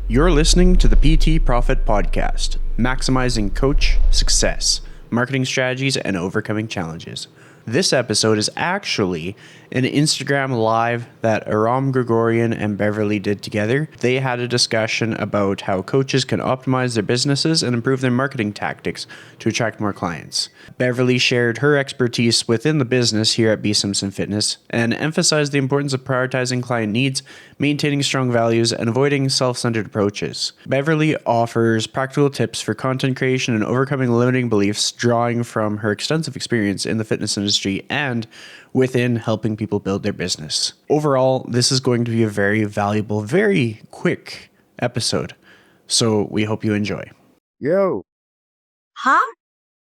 You're listening to the PT Profit Podcast, maximizing coach success, marketing strategies, and overcoming challenges. This episode is actually an Instagram live that Aram Gregorian and Beverley did together. They had a discussion about how coaches can optimize their businesses and improve their marketing tactics to attract more clients. Beverley shared her expertise within the business here at Simpson Fitness and emphasized the importance of prioritizing client needs, maintaining strong values, and avoiding self-centered approaches. Beverley offers practical tips for content creation and overcoming limiting beliefs, drawing from her extensive experience in the fitness industry and within helping people build their business. Overall, this is going to be a very valuable, very quick episode. So we hope you enjoy. Yo. Huh?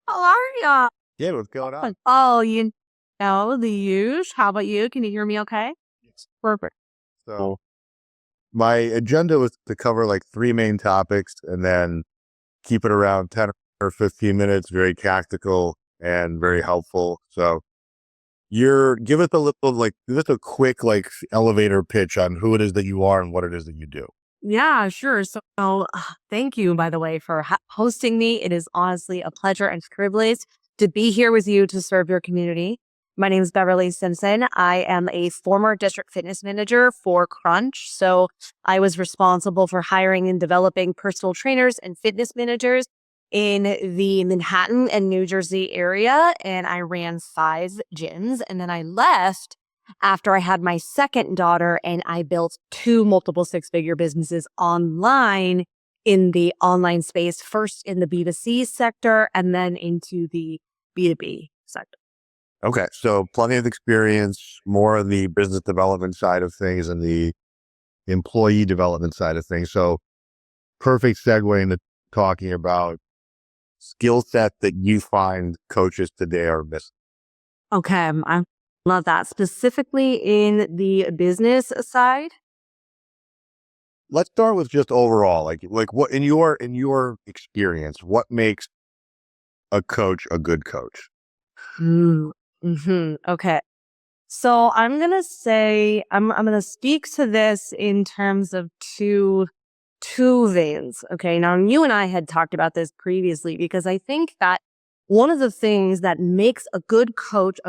How are ya? Yeah, what's going on? Oh, you know the use. How about you? Can you hear me okay? Yes. Perfect. So my agenda was to cover like 3 main topics and then keep it around 10 or 15 minutes, very tactical and very helpful. So give us a quick elevator pitch on who it is that you are and what it is that you do. Yeah, sure. So thank you, by the way, for hosting me. It is honestly a pleasure and privilege to be here with you to serve your community. My name is Beverley Simpson. I am a former district fitness manager for Crunch. So I was responsible for hiring and developing personal trainers and fitness managers in the Manhattan and New Jersey area. And I ran 5 gyms. And then I left after I had my second daughter and I built 2 multiple 6-figure businesses online in the online space, first in the B2C sector and then into the B2B sector. Okay. So plenty of experience, more on the business development side of things and the employee development side of things. So perfect segue into talking about skill set that you find coaches today are missing. Okay. I love that. Specifically in the business side. Let's start with just overall, like what in your experience, what makes a coach a good coach? Okay. So I'm going to say, I'm going to speak to this in terms of two veins. Okay. Now you and I had talked about this previously because I think that one of the things that makes a good coach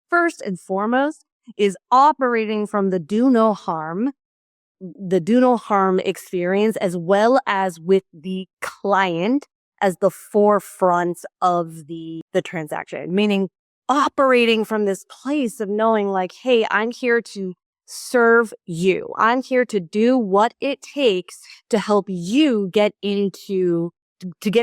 first and foremost is operating from the do no harm experience, as well as with the client as the forefront of the transaction, meaning operating from this place of knowing like, hey, I'm here to serve you. I'm here to do what it takes to help you get to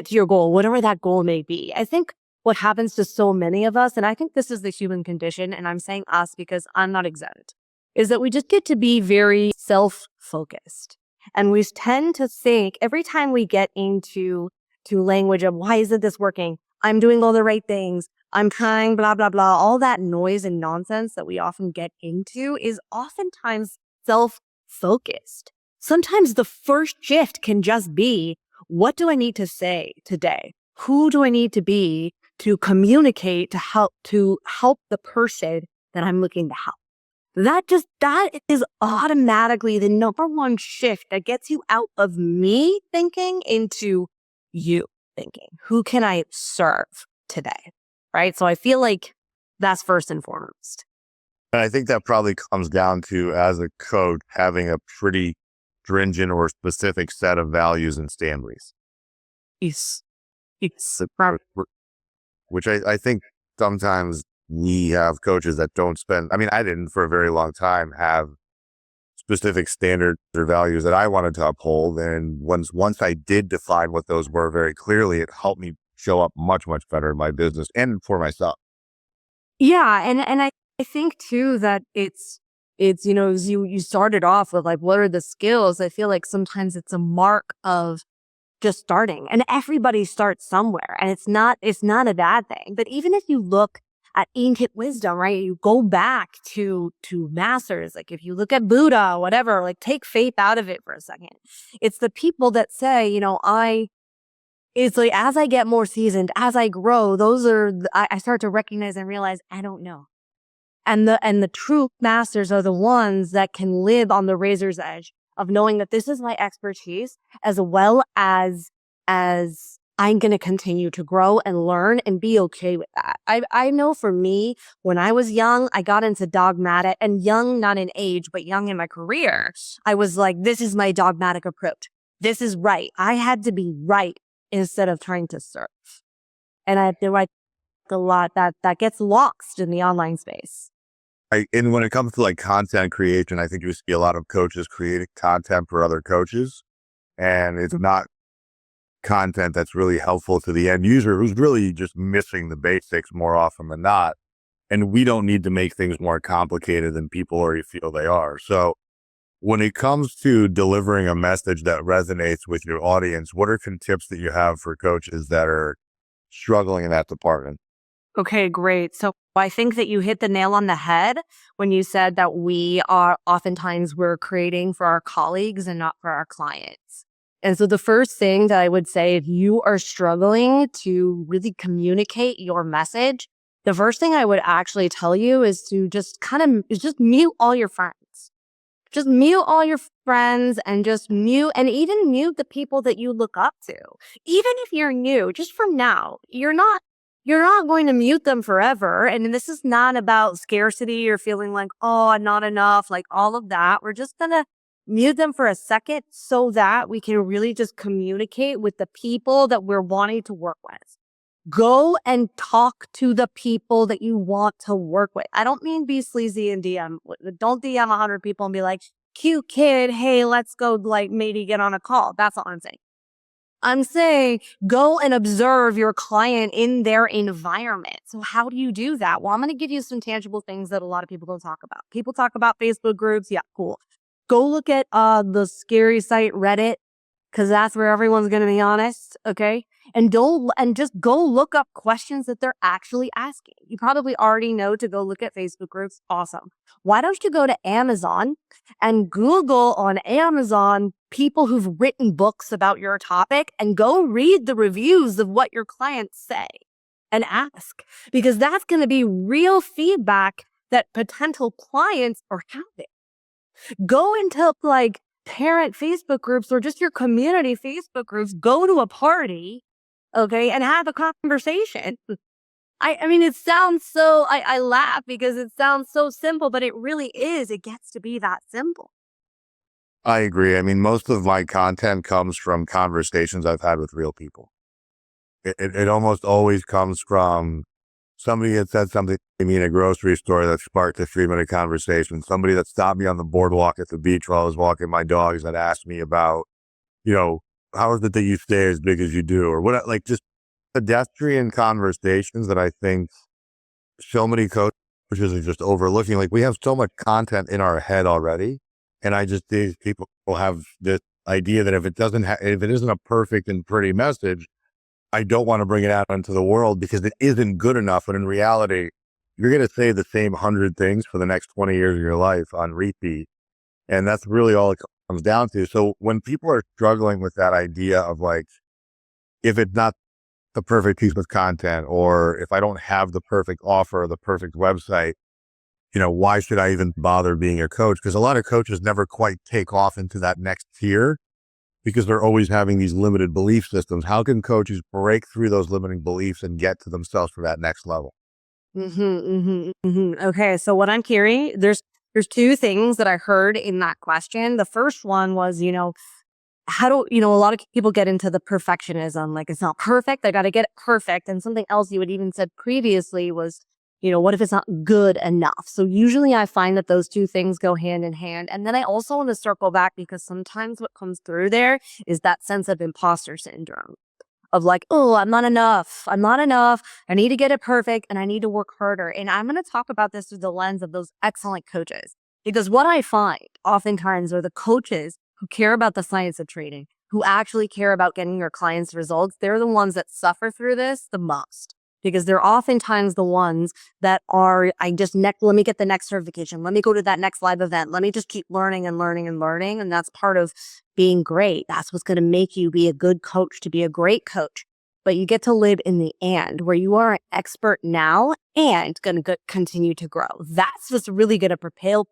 your goal, whatever that goal may be. I think what happens to so many of us, and I think this is the human condition, and I'm saying us because I'm not exempt, is that we just get to be very self-focused. And we tend to think every time we get into language of why isn't this working? I'm doing all the right things. I'm trying, blah, blah, blah. All that noise and nonsense that we often get into is oftentimes self-focused. Sometimes the first shift can just be, what do I need to say today? Who do I need to be to communicate to help the person that I'm looking to help? That is automatically the number one shift that gets you out of me thinking into you thinking. Who can I serve today? Right? So I feel like that's first and foremost. And I think that probably comes down to, as a coach, having a pretty stringent or specific set of values and standards. Yes. Which I think sometimes we have coaches that don't spend, I didn't for a very long time have specific standards or values that I wanted to uphold. And once I did define what those were very clearly, it helped me show up much, much better in my business and for myself. Yeah. And I think too that it's, you started off with like, what are the skills? I feel like sometimes it's a mark of just starting, and everybody starts somewhere, and it's not a bad thing. But even if you look at ancient wisdom, right, you go back to masters, like if you look at Buddha, whatever, like take faith out of it for a second. It's the people that say, it's like, as I get more seasoned, as I grow, I start to recognize and realize I don't know. And the true masters are the ones that can live on the razor's edge of knowing that this is my expertise, as well as I'm going to continue to grow and learn and be okay with that. I know for me, when I was young, I got into dogmatic, and young, not in age, but young in my career. I was like, this is my dogmatic approach. This is right. I had to be right instead of trying to serve. And I feel like a lot that gets lost in the online space. And when it comes to like content creation, I think you see a lot of coaches creating content for other coaches, and it's not content that's really helpful to the end user who's really just missing the basics more often than not. And we don't need to make things more complicated than people already feel they are. So when it comes to delivering a message that resonates with your audience, what are some tips that you have for coaches that are struggling in that department? Okay, great. So I think that you hit the nail on the head when you said that we're creating for our colleagues and not for our clients. And so the first thing that I would say, if you are struggling to really communicate your message, the first thing I would actually tell you is to just mute all your friends. Just mute all your friends and even mute the people that you look up to. Even if you're new, just from now, you're not going to mute them forever. And this is not about scarcity or feeling like, oh, I'm not enough, like all of that. We're just going to mute them for a second so that we can really just communicate with the people that we're wanting to work with. Go and talk to the people that you want to work with. I don't mean be sleazy and DM. Don't DM 100 people and be like, cute kid, hey, let's go, like, maybe get on a call. That's all I'm saying. I'm saying go and observe your client in their environment. So how do you do that? Well, I'm going to give you some tangible things that a lot of people don't talk about. People talk about Facebook groups. Yeah, cool. Go look at the scary site Reddit, because that's where everyone's going to be honest, okay? And just go look up questions that they're actually asking. You probably already know to go look at Facebook groups. Awesome. Why don't you go to Amazon and Google on Amazon people who've written books about your topic and go read the reviews of what your clients say and ask, because that's going to be real feedback that potential clients are having. Go into like parent Facebook groups or just your community Facebook groups. Go to a party, okay, and have a conversation. I mean, it sounds so, I laugh because it sounds so simple, but it really is. It gets to be that simple. I agree. I mean, most of my content comes from conversations I've had with real people. It almost always comes from somebody that said something to me in a grocery store that sparked a 3-minute conversation. Somebody that stopped me on the boardwalk at the beach while I was walking my dogs that asked me about, how is it that you stay as big as you do? Or what, like just pedestrian conversations that I think so many coaches are just overlooking. Like we have so much content in our head already. And these people have this idea that if it isn't a perfect and pretty message, I don't want to bring it out into the world because it isn't good enough. But in reality, you're going to say the same 100 things for the next 20 years of your life on repeat. And that's really all it comes down to. So when people are struggling with that idea of like, if it's not the perfect piece of content, or if I don't have the perfect offer or the perfect website, why should I even bother being a coach? Because a lot of coaches never quite take off into that next tier because they're always having these limited belief systems. How can coaches break through those limiting beliefs and get to themselves for that next level? Okay, so what I'm hearing, there's two things that I heard in that question. The first one was, how do, a lot of people get into the perfectionism, like it's not perfect, I got to get it perfect. And something else you had even said previously was, what if it's not good enough? So usually I find that those two things go hand in hand. And then I also want to circle back because sometimes what comes through there is that sense of imposter syndrome of like, oh, I'm not enough. I'm not enough. I need to get it perfect and I need to work harder. And I'm going to talk about this through the lens of those excellent coaches, because what I find oftentimes are the coaches who care about the science of trading, who actually care about getting your clients results. They're the ones that suffer through this the most. Because they're oftentimes the ones that are, let me get the next certification. Let me go to that next live event. Let me just keep learning and learning and learning. And that's part of being great. That's what's going to make you be a good coach, to be a great coach. but you get to live in the and, where you are an expert now and going to continue to grow. That's what's really going to propel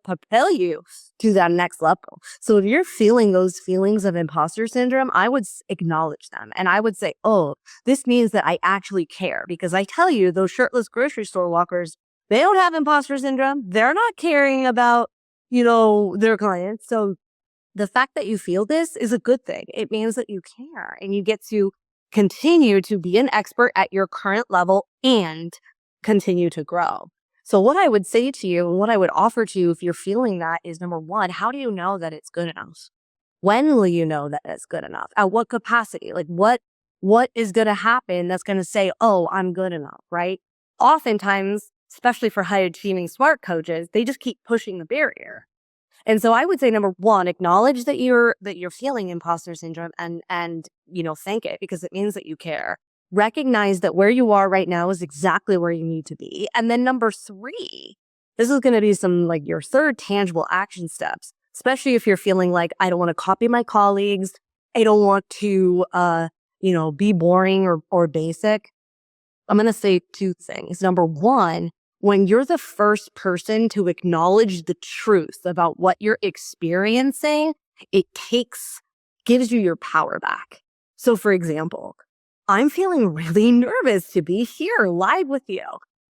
you to that next level. So if you're feeling those feelings of imposter syndrome, I would acknowledge them. And I would say, oh, this means that I actually care. Because I tell you, those shirtless grocery store walkers, they don't have imposter syndrome. They're not caring about, their clients. So the fact that you feel this is a good thing. It means that you care and you get to continue to be an expert at your current level and continue to grow. So what I would say to you and what I would offer to you if you're feeling that is, number one, how do you know that it's good enough? When will you know that it's good enough? At what capacity? Like what is going to happen that's going to say, oh, I'm good enough, right? Oftentimes, especially for high achieving smart coaches, they just keep pushing the barrier. And so I would say, number one, acknowledge that you're feeling imposter syndrome and thank it, because it means that you care. Recognize that where you are right now is exactly where you need to be. And then number three, this is going to be some like your third tangible action steps, especially if you're feeling like, I don't want to copy my colleagues. I don't want to, be boring or basic. I'm going to say two things. Number one, when you're the first person to acknowledge the truth about what you're experiencing, it gives you your power back. So for example, I'm feeling really nervous to be here live with you.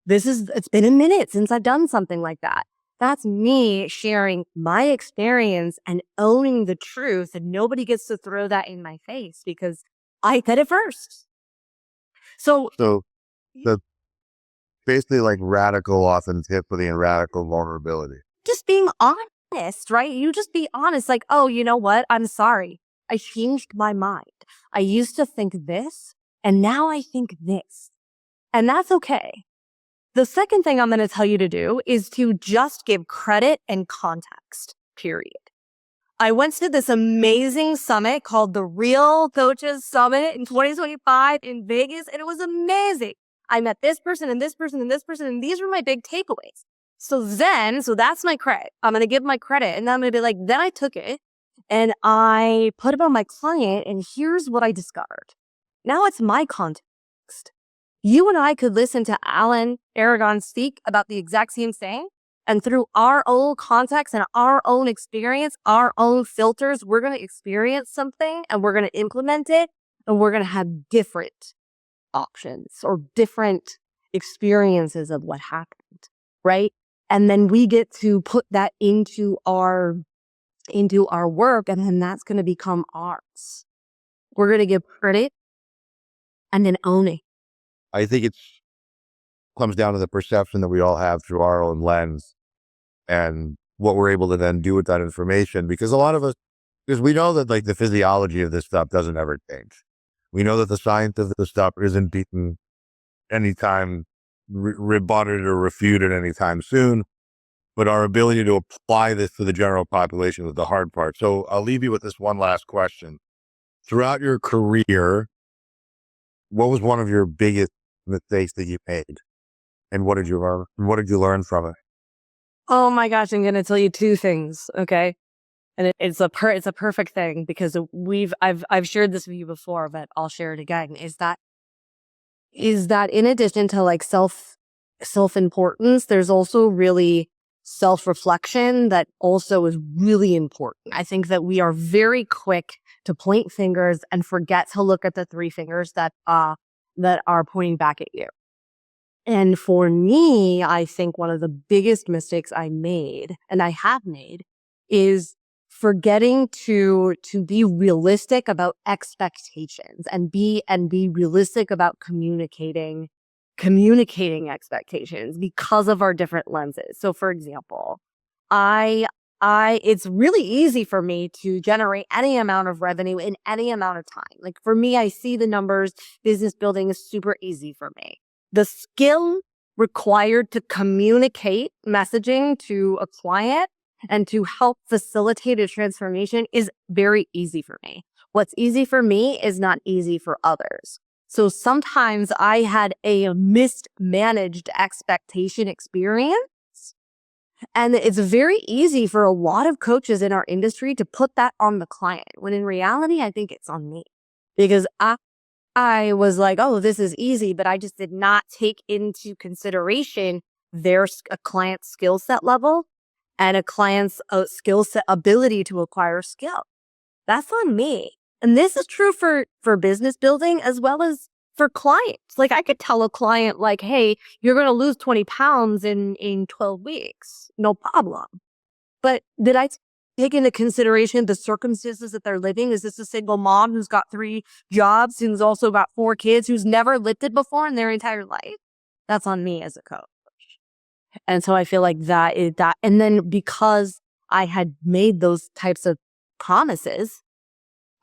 It's been a minute since I've done something like that. That's me sharing my experience and owning the truth, and nobody gets to throw that in my face because I said it first. So the basically like radical authenticity and radical vulnerability. Just being honest, right? You just be honest, like, oh, you know what? I'm sorry. I changed my mind. I used to think this, and now I think this. And that's okay. The second thing I'm going to tell you to do is to just give credit and context, period. I went to this amazing summit called the Real Coaches Summit in 2025 in Vegas, and it was amazing. I met this person and this person and this person, and these were my big takeaways. So that's my credit. I'm going to give my credit, and then I'm going to be like, then I took it and I put it on my client, and here's what I discovered. Now it's my context. You and I could listen to Alan Aragon speak about the exact same thing, and through our own context and our own experience, our own filters, we're going to experience something and we're going to implement it, and we're going to have different options or different experiences of what happened, right? And then we get to put that into our work, and then that's going to become ours. We're going to give credit and then own it. I think it comes down to the perception that we all have through our own lens and what we're able to then do with that information. Because a lot of us, because we know that like the physiology of this stuff doesn't ever change. We know that the science of the stuff isn't beaten anytime, rebutted or refuted anytime soon. But our ability to apply this to the general population is the hard part. So I'll leave you with this one last question. Throughout your career, what was one of your biggest mistakes that you made? And what did you learn? What did you learn from it? Oh my gosh, I'm going to tell you two things, okay? And it's a perfect thing, because I've shared this with you before, but I'll share it again. Is that in addition to like self-importance, there's also really self-reflection that also is really important. I think that we are very quick to point fingers and forget to look at the three fingers that are pointing back at you. And for me, I think one of the biggest mistakes I made, and I have made, is forgetting to be realistic about expectations and be realistic about communicating expectations because of our different lenses. So for example, it's really easy for me to generate any amount of revenue in any amount of time. Like for me, I see the numbers. Business building is super easy for me. The skill required to communicate messaging to a client and to help facilitate a transformation is very easy for me. What's easy for me is not easy for others. So sometimes I had a mismanaged expectation experience. And it's very easy for a lot of coaches in our industry to put that on the client, when in reality, I think it's on me. Because I was like, oh, this is easy, but I just did not take into consideration a client's skill set level and a client's skill set ability to acquire skill. That's on me. And this is true for business building as well as for clients. Like I could tell a client like, hey, you're going to lose 20 pounds in 12 weeks. No problem. But did I take into consideration the circumstances that they're living? Is this a single mom who's got 3 jobs, who's also got 4 kids, who's never lifted before in their entire life? That's on me as a coach. And so I feel like that is that. And then because I had made those types of promises,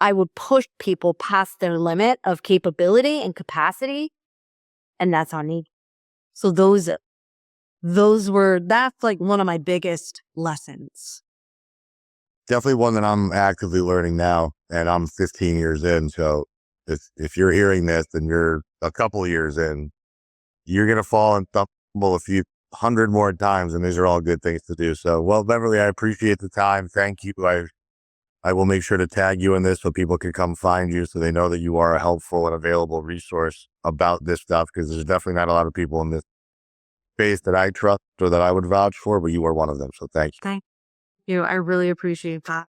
I would push people past their limit of capability and capacity. And that's on me. So that's like one of my biggest lessons. Definitely one that I'm actively learning now, and I'm 15 years in. So if you're hearing this and you're a couple of years in, you're going to fall and stumble a few hundred more times, and these are all good things to do. So, well, Beverly, I appreciate the time. Thank you. I will make sure to tag you in this so people can come find you, so they know that you are a helpful and available resource about this stuff, because there's definitely not a lot of people in this space that I trust or that I would vouch for, but you are one of them. So thank you. Thank you. I really appreciate that.